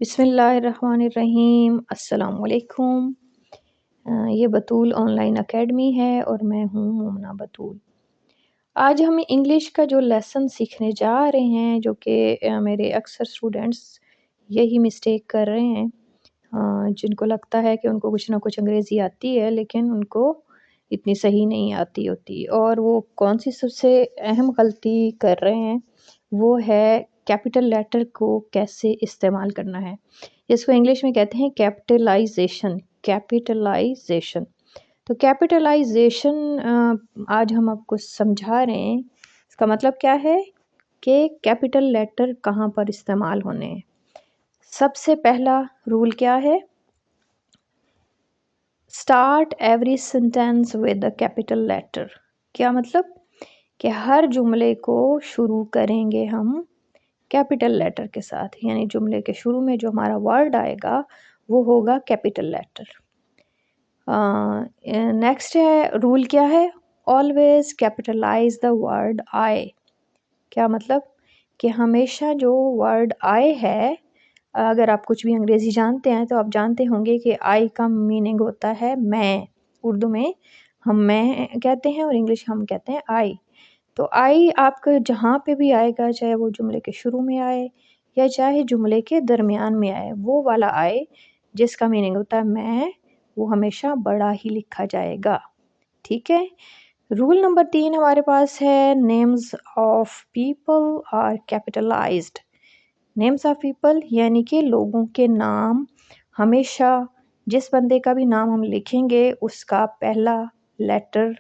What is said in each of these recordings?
बिस्मिल्लाहिर्रहमानिर्रहीम। अस्सलाम वालेकुम। ये बतूल ऑनलाइन एकेडमी है और मैं हूँ मोमना बतूल। आज हम इंग्लिश का जो लेसन सीखने जा रहे हैं, जो कि मेरे अक्सर स्टूडेंट्स यही मिस्टेक कर रहे हैं, जिनको लगता है कि उनको कुछ ना कुछ अंग्रेज़ी आती है लेकिन उनको इतनी सही नहीं आती होती, और वो कौन सी सबसे अहम गलती कर रहे हैं वो है कैपिटल लेटर को कैसे इस्तेमाल करना है। इसको इंग्लिश में कहते हैं कैपिटलाइजेशन। कैपिटलाइजेशन तो कैपिटलाइजेशन आज हम आपको समझा रहे हैं। इसका मतलब क्या है कि कैपिटल लेटर कहाँ पर इस्तेमाल होने हैं। सबसे पहला रूल क्या है? Start every sentence with a capital letter. क्या मतलब कि हर जुमले को शुरू करेंगे हम कैपिटल लेटर के साथ, यानी जुमले के शुरू में जो हमारा वर्ड आएगा वो होगा कैपिटल लेटर। नेक्स्ट है रूल क्या है? Always capitalize the word I. क्या मतलब कि हमेशा जो वर्ड आई है, अगर आप कुछ भी अंग्रेज़ी जानते हैं तो आप जानते होंगे कि आई का मीनिंग होता है मैं। उर्दू में हम मैं कहते हैं और इंग्लिश हम कहते हैं आई। तो आई आपका जहाँ पे भी आएगा, चाहे वो जुमले के शुरू में आए या चाहे जुमले के दरमियान में आए, वो वाला आए जिसका मीनिंग होता है मैं, वो हमेशा बड़ा ही लिखा जाएगा। ठीक है। रूल नंबर 3 हमारे पास है names of people are capitalized. Names of people यानी कि लोगों के नाम, हमेशा जिस बंदे का भी नाम हम लिखेंगे उसका पहला लेटर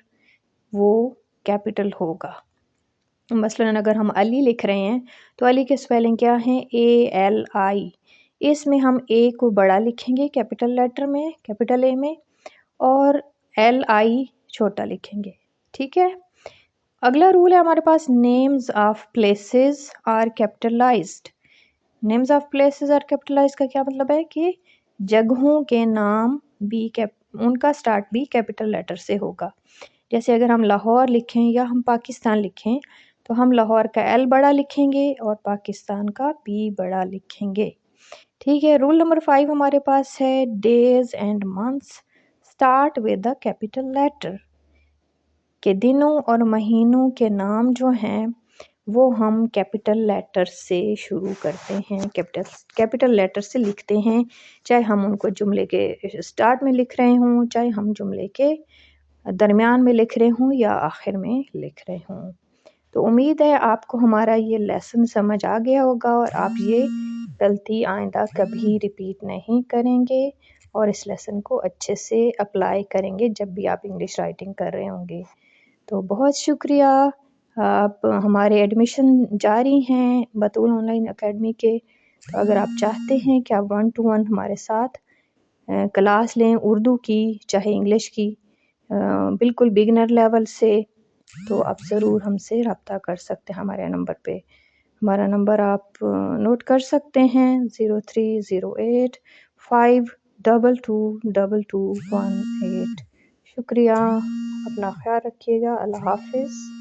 वो कैपिटल होगा। मसलन अगर हम अली लिख रहे हैं तो अली के स्पेलिंग क्या है? ALI। इसमें हम ए को बड़ा लिखेंगे कैपिटल लेटर में, कैपिटल ए में, और LI छोटा लिखेंगे। ठीक है। अगला रूल है हमारे पास names of places are capitalized. Names of places are capitalized का क्या मतलब है कि जगहों के नाम भी उनका स्टार्ट भी कैपिटल लेटर से होगा। जैसे अगर हम लाहौर लिखें या हम पाकिस्तान लिखें तो हम लाहौर का L बड़ा लिखेंगे और पाकिस्तान का P बड़ा लिखेंगे। ठीक है। रूल नंबर 5 हमारे पास है days and months start with the capital letter. के दिनों और महीनों के नाम जो हैं वो हम कैपिटल लेटर से शुरू करते हैं, कैपिटल लेटर से लिखते हैं, चाहे हम उनको जुमले के स्टार्ट में लिख रहे हों, चाहे हम जुमले के दरमियान में लिख रहे हों या आखिर में लिख रहे हों। तो उम्मीद है आपको हमारा ये लेसन समझ आ गया होगा और आप ये गलती आइंदा कभी रिपीट नहीं करेंगे और इस लेसन को अच्छे से अप्लाई करेंगे जब भी आप इंग्लिश राइटिंग कर रहे होंगे। तो बहुत शुक्रिया। आप हमारे एडमिशन जारी हैं बतूल ऑनलाइन एकेडमी के। तो अगर आप चाहते हैं कि आप 1 to 1 हमारे साथ क्लास लें उर्दू की चाहे इंग्लिश की, बिल्कुल बिगिनर लेवल से, तो आप ज़रूर हमसे रब्ता कर सकते हैं हमारे नंबर पे। हमारा नंबर आप नोट कर सकते हैं 0308522218। शुक्रिया। अपना ख्याल रखिएगा। अल्लाह हाफिज़।